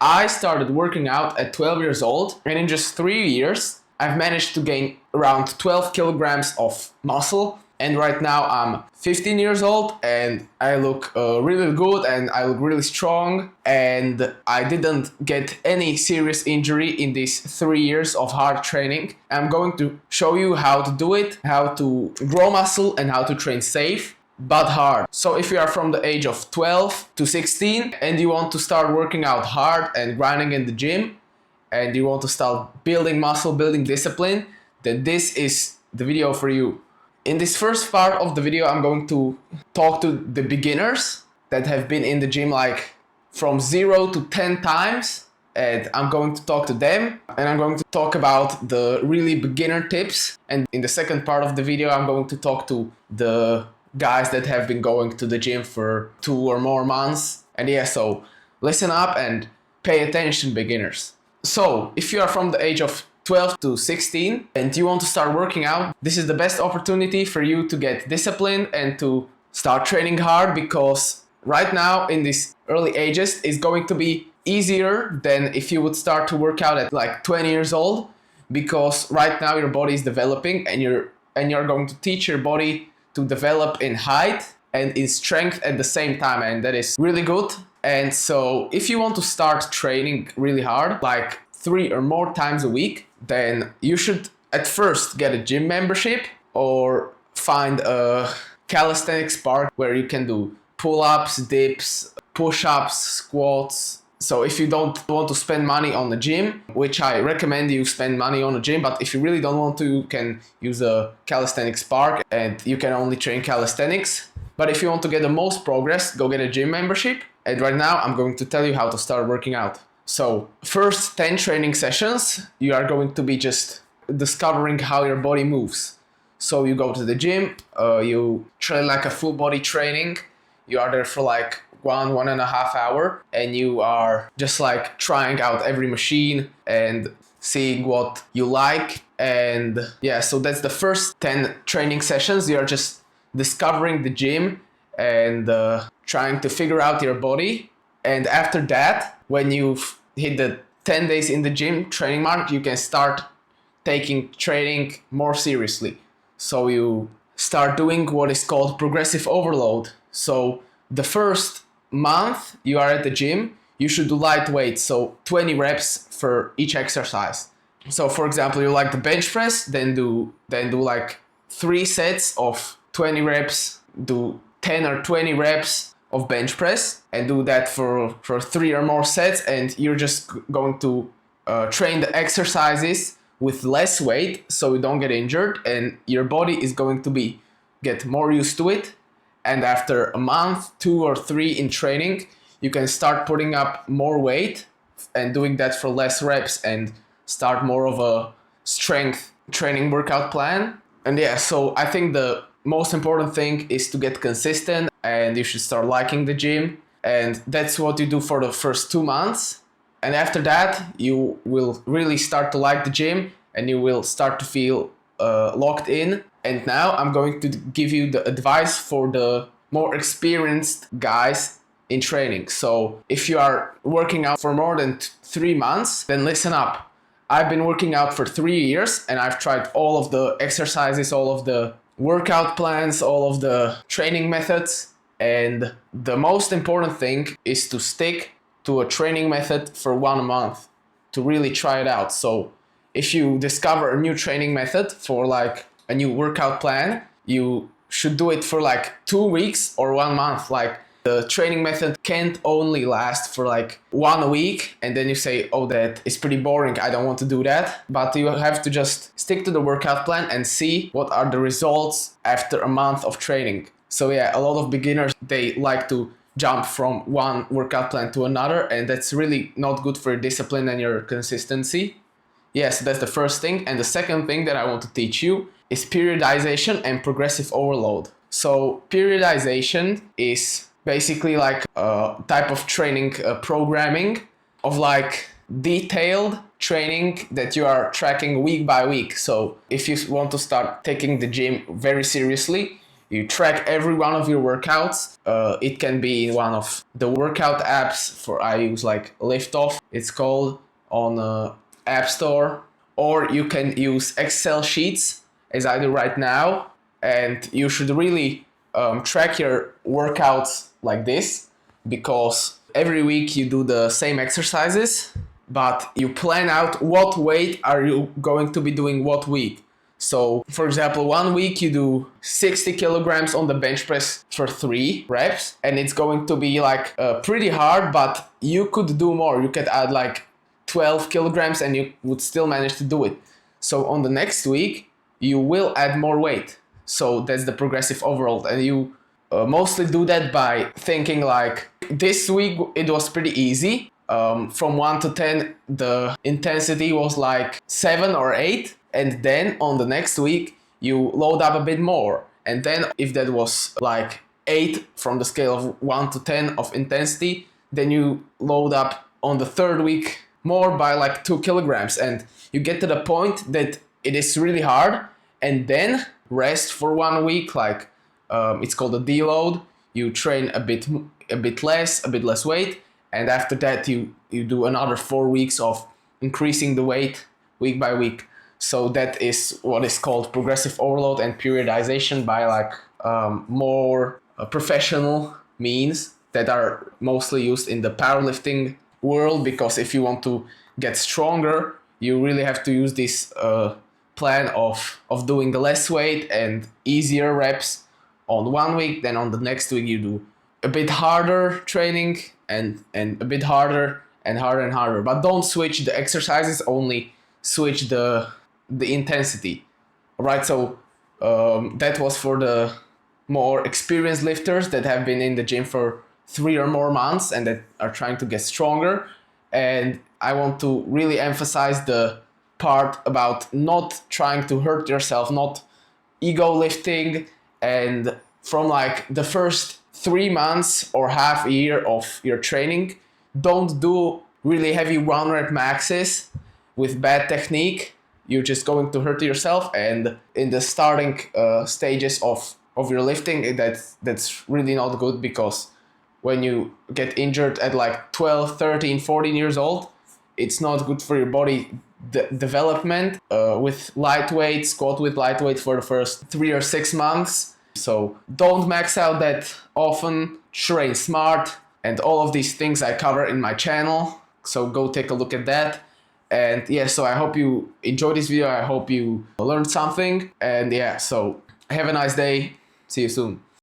I started working out at 12 years old, and in just 3 years, I've managed to gain around 12 kilograms of muscle. And right now I'm 15 years old and I look really good and I look really strong, and I didn't get any serious injury in these 3 years of hard training. I'm going to show you how to do it, how to grow muscle and how to train safe but hard. So if you are from the age of 12 to 16 and you want to start working out hard and grinding in the gym, and you want to start building muscle, building discipline, then this is the video for you. In this first part of the video, I'm going to talk to the beginners that have been in the gym like from 0 to 10 times, and I'm going to talk to them, and I'm going to talk about the really beginner tips. And in the second part of the video, I'm going to talk to the guys that have been going to the gym for 2 or more months. And yeah, so listen up and pay attention, beginners. So if you are from the age of 12 to 16 and you want to start working out, this is the best opportunity for you to get disciplined and to start training hard, because right now in these early ages it's going to be easier than if you would start to work out at like 20 years old, because right now your body is developing and you're going to teach your body to develop in height and in strength at the same time, and that is really good. And so if you want to start training really hard, like 3 or more times a week, then you should at first get a gym membership or find a calisthenics park where you can do pull-ups, dips, push-ups, squats. So if you don't want to spend money on the gym, which I recommend you spend money on the gym, but if you really don't want to, you can use a calisthenics park and you can only train calisthenics. But if you want to get the most progress, go get a gym membership. And right now I'm going to tell you how to start working out. So first 10 training sessions, you are going to be just discovering how your body moves. So you go to the gym, you train like a full body training. You are there for like 1.5 hours, and you are just like trying out every machine and seeing what you like. And yeah, so that's the first 10 training sessions. You are just discovering the gym and trying to figure out your body. And after that, when you've hit the 10 days in the gym training mark, you can start taking training more seriously. So you start doing what is called progressive overload. So the first month you are at the gym, you should do light weights, so 20 reps for each exercise. So for example, you like the bench press, then do like 3 sets of 20 reps, do 10 or 20 reps of bench press, and do that for 3 or more sets, and you're just going to train the exercises with less weight so you don't get injured, and your body is going to get more used to it. And after a month, 2 or 3 in training, you can start putting up more weight and doing that for less reps and start more of a strength training workout plan. And yeah, so I think the most important thing is to get consistent, and you should start liking the gym, and that's what you do for the first 2 months. And after that, you will really start to like the gym and you will start to feel locked in. And now I'm going to give you the advice for the more experienced guys in training. So if you are working out for more than 3 months, then listen up. I've been working out for 3 years and I've tried all of the exercises, all of the workout plans, all of the training methods. And the most important thing is to stick to a training method for 1 month to really try it out. So if you discover a new training method for like a new workout plan, you should do it for like 2 weeks or 1 month. Like the training method can't only last for like 1 week and then you say, oh, that is pretty boring, I don't want to do that. But you have to just stick to the workout plan and see what are the results after a month of training. So yeah, a lot of beginners, they like to jump from one workout plan to another, and that's really not good for your discipline and your consistency. Yes, that's the first thing. And the second thing that I want to teach you is periodization and progressive overload. So periodization is basically like a type of training programming of like detailed training that you are tracking week by week. So if you want to start taking the gym very seriously, You track every one of your workouts. It can be in one of the workout apps. For I use like Liftoff, it's called, on App Store, or you can use Excel sheets as I do right now. And you should really track your workouts like this, because every week you do the same exercises, but you plan out what weight are you going to be doing what week. So, for example, one week you do 60 kilograms on the bench press for 3 reps, and it's going to be like pretty hard, but you could do more. You could add like 12 kilograms and you would still manage to do it. So on the next week, you will add more weight. So that's the progressive overload. And you mostly do that by thinking like, this week it was pretty easy. From 1 to 10, the intensity was like 7 or 8. And then on the next week, you load up a bit more. And then if that was like 8 from the scale of 1 to 10 of intensity, then you load up on the third week more by like 2 kilograms. And you get to the point that it is really hard, and then rest for 1 week, like it's called a deload. You train a bit less weight, and after that you do another 4 weeks of increasing the weight week by week. So that is what is called progressive overload and periodization by like more professional means that are mostly used in the powerlifting world, because if you want to get stronger, you really have to use this plan of doing the less weight and easier reps on 1 week. Then on the next week you do a bit harder training and a bit harder and harder and harder. But don't switch the exercises, only switch the intensity. Right, so that was for the more experienced lifters that have been in the gym for 3 or more months and that are trying to get stronger. And I want to really emphasize the part about not trying to hurt yourself, not ego lifting. And from like the first 3 months or half a year of your training, don't do really heavy 1 rep maxes with bad technique. You're just going to hurt yourself. And in the starting stages of your lifting, that's really not good, because when you get injured at like 12, 13, 14 years old, it's not good for your body development with lightweight, squat with lightweight for the first 3 or 6 months. So don't max out that often, train smart, and all of these things I cover in my channel. So go take a look at that. And yeah, so I hope you enjoyed this video. I hope you learned something. And yeah, so have a nice day. See you soon.